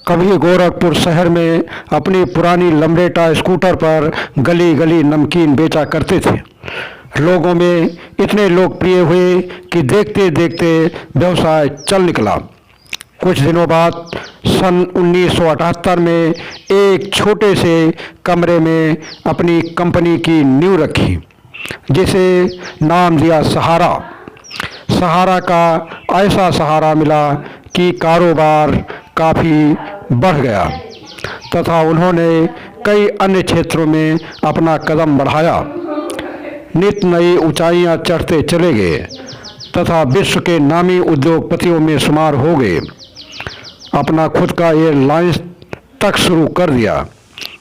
कभी गोरखपुर शहर में अपनी पुरानी लम्ब्रेटा स्कूटर पर गली गली नमकीन बेचा करते थे। लोगों में इतने लोकप्रिय हुए कि देखते देखते व्यवसाय चल निकला। कुछ दिनों बाद सन 1978 में एक छोटे से कमरे में अपनी कंपनी की नींव रखी, जिसे नाम दिया सहारा। सहारा का ऐसा सहारा मिला कि कारोबार काफ़ी बढ़ गया तथा उन्होंने कई अन्य क्षेत्रों में अपना कदम बढ़ाया। नित नई ऊंचाइयां चढ़ते चले गए तथा विश्व के नामी उद्योगपतियों में शुमार हो गए। अपना खुद का एयरलाइंस तक शुरू कर दिया।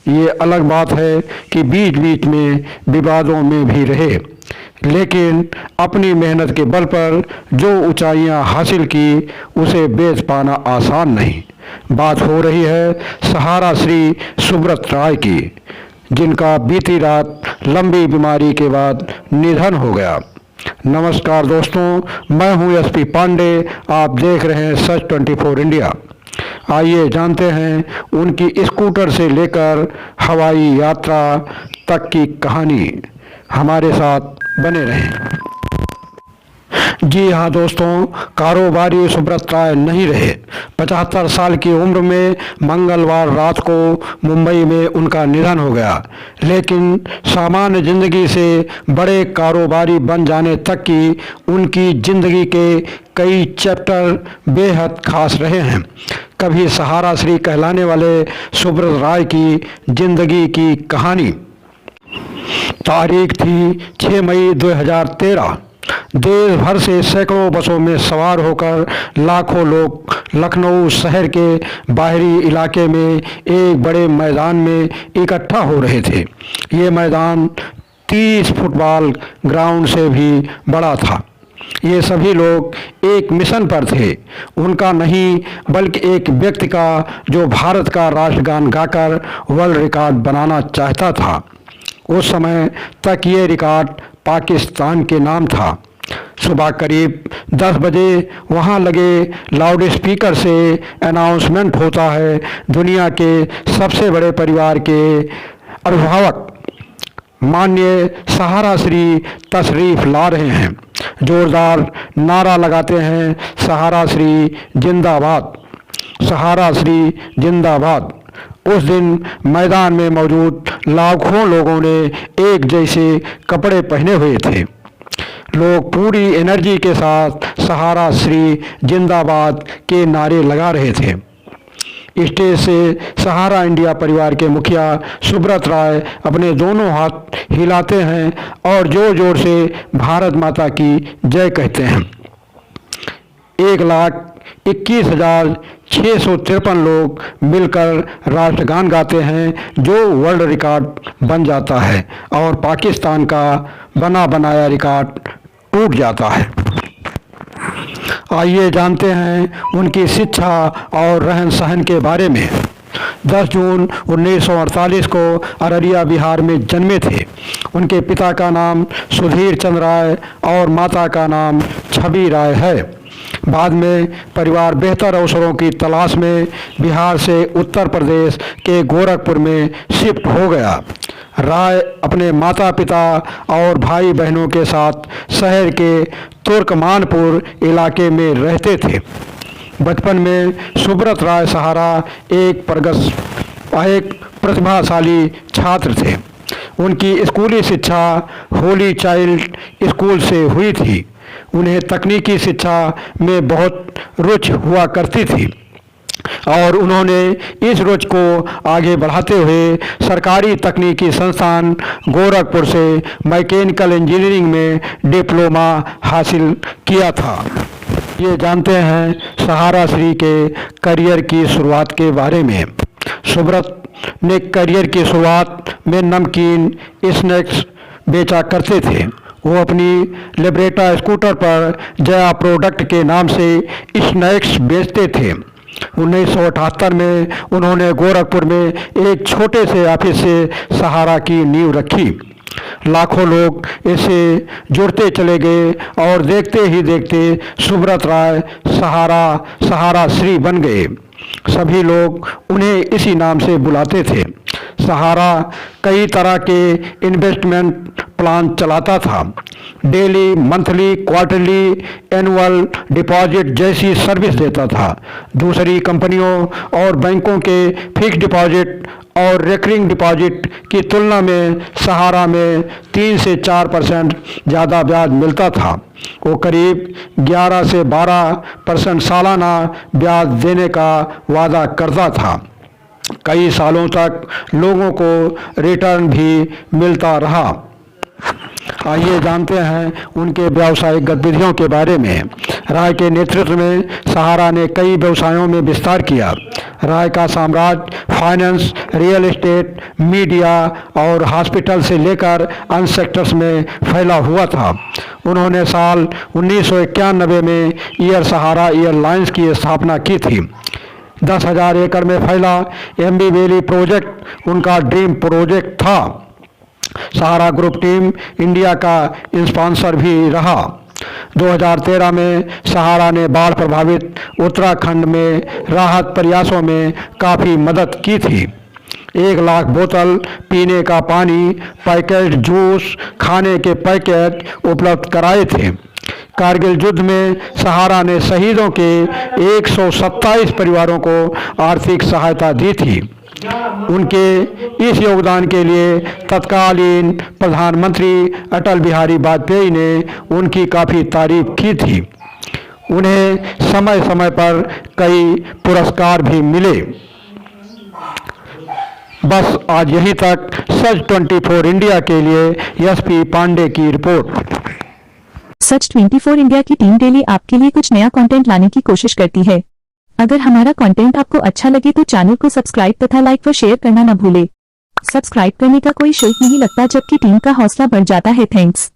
ये अलग बात है कि बीच बीच में विवादों में भी रहे, लेकिन अपनी मेहनत के बल पर जो ऊंचाइयां हासिल की उसे बेच पाना आसान नहीं। बात हो रही है सहारा श्री सुब्रत राय की, जिनका बीती रात लंबी बीमारी के बाद निधन हो गया। नमस्कार दोस्तों, मैं हूं एसपी पांडे। आप देख रहे हैं सच 24 इंडिया। आइए जानते हैं उनकी स्कूटर से लेकर हवाई यात्रा तक की कहानी। हमारे साथ बने रहें। जी हाँ दोस्तों, कारोबारी सुब्रत राय नहीं रहे। 75 साल की उम्र में मंगलवार रात को मुंबई में उनका निधन हो गया। लेकिन सामान्य जिंदगी से बड़े कारोबारी बन जाने तक की उनकी जिंदगी के कई चैप्टर बेहद खास रहे हैं। कभी सहारा श्री कहलाने वाले सुब्रत राय की जिंदगी की कहानी। तारीख थी 6 मई 2013। देश भर से सैकड़ों बसों में सवार होकर लाखों लोग लखनऊ शहर के बाहरी इलाके में एक बड़े मैदान में इकट्ठा हो रहे थे। ये मैदान 30 फुटबॉल ग्राउंड से भी बड़ा था। ये सभी लोग एक मिशन पर थे, उनका नहीं बल्कि एक व्यक्ति का, जो भारत का राष्ट्रगान गाकर वर्ल्ड रिकॉर्ड बनाना चाहता था। उस समय तक ये रिकॉर्ड पाकिस्तान के नाम था। सुबह करीब 10 बजे वहाँ लगे लाउड स्पीकर से अनाउंसमेंट होता है, दुनिया के सबसे बड़े परिवार के अभिभावक माननीय सहारा श्री तशरीफ ला रहे हैं। जोरदार नारा लगाते हैं, सहारा श्री जिंदाबाद, सहारा श्री जिंदाबाद। उस दिन मैदान में मौजूद लाखों लोगों ने एक जैसे कपड़े पहने हुए थे। लोग पूरी एनर्जी के साथ सहारा श्री जिंदाबाद के नारे लगा रहे थे। स्टेज से सहारा इंडिया परिवार के मुखिया सुब्रत राय अपने दोनों हाथ हिलाते हैं और जोर जोर से भारत माता की जय कहते हैं। 1,21,653 लोग मिलकर राष्ट्रगान गाते हैं, जो वर्ल्ड रिकॉर्ड बन जाता है और पाकिस्तान का बना बनाया रिकॉर्ड टूट जाता है। आइए जानते हैं उनकी शिक्षा और रहन सहन के बारे में। 10 जून 1948 को अररिया बिहार में जन्मे थे। उनके पिता का नाम सुधीर चंद्र राय और माता का नाम छवि राय है। बाद में परिवार बेहतर अवसरों की तलाश में बिहार से उत्तर प्रदेश के गोरखपुर में शिफ्ट हो गया। राय अपने माता पिता और भाई बहनों के साथ शहर के तुर्कमानपुर इलाके में रहते थे। बचपन में सुब्रत राय सहारा एक प्रतिभाशाली छात्र थे। उनकी स्कूली शिक्षा होली चाइल्ड स्कूल से हुई थी। उन्हें तकनीकी शिक्षा में बहुत रुचि हुआ करती थी और उन्होंने इस रुचि को आगे बढ़ाते हुए सरकारी तकनीकी संस्थान गोरखपुर से मैकेनिकल इंजीनियरिंग में डिप्लोमा हासिल किया था। ये जानते हैं सहारा श्री के करियर की शुरुआत के बारे में। सुब्रत ने करियर की शुरुआत में नमकीन स्नैक्स बेचा करते थे। वो अपनी लिब्रेटा स्कूटर पर जया प्रोडक्ट के नाम से स्नैक्स बेचते थे। 1978 में उन्होंने गोरखपुर में एक छोटे से ऑफिस से सहारा की नींव रखी। लाखों लोग इससे जुड़ते चले गए और देखते ही देखते सुब्रत राय सहारा श्री बन गए। सभी लोग उन्हें इसी नाम से बुलाते थे। सहारा कई तरह के इन्वेस्टमेंट प्लान चलाता था। Daily, monthly, quarterly, annual deposit जैसी सर्विस देता था। दूसरी कंपनियों और बैंकों के फिक्स्ड डिपॉजिट और रेकरिंग डिपॉजिट की तुलना में सहारा में 3 से 4% ज़्यादा ब्याज मिलता था। वो करीब 11 से 12% सालाना ब्याज देने का वादा करता था। कई सालों तक लोगों को रिटर्न भी मिलता रहा। आइए जानते हैं उनके व्यावसायिक गतिविधियों के बारे में। राय के नेतृत्व में सहारा ने कई व्यवसायों में विस्तार किया। राय का साम्राज्य फाइनेंस, रियल एस्टेट, मीडिया और हॉस्पिटल से लेकर अन्य सेक्टर्स में फैला हुआ था। उन्होंने साल 1991 में एयर सहारा एयरलाइंस की स्थापना की थी। 10,000 एकड़ में फैला एम्बी वैली प्रोजेक्ट उनका ड्रीम प्रोजेक्ट था। सहारा ग्रुप टीम इंडिया का स्पॉन्सर भी रहा। 2013 में सहारा ने बाढ़ प्रभावित उत्तराखंड में राहत प्रयासों में काफ़ी मदद की थी। 1 लाख बोतल पीने का पानी, पैकेट जूस, खाने के पैकेट उपलब्ध कराए थे। कारगिल युद्ध में सहारा ने शहीदों के 127 परिवारों को आर्थिक सहायता दी थी। उनके इस योगदान के लिए तत्कालीन प्रधानमंत्री अटल बिहारी वाजपेयी ने उनकी काफ़ी तारीफ की थी। उन्हें समय समय पर कई पुरस्कार भी मिले। बस आज यहीं तक। सच 24 इंडिया के लिए एसपी पांडे की रिपोर्ट। सच 24 इंडिया की टीम डेली आपके लिए कुछ नया कंटेंट लाने की कोशिश करती है। अगर हमारा कंटेंट आपको अच्छा लगे तो चैनल को सब्सक्राइब तथा लाइक व शेयर करना न भूले। सब्सक्राइब करने का कोई शुल्क नहीं लगता, जबकि टीम का हौसला बढ़ जाता है। थैंक्स।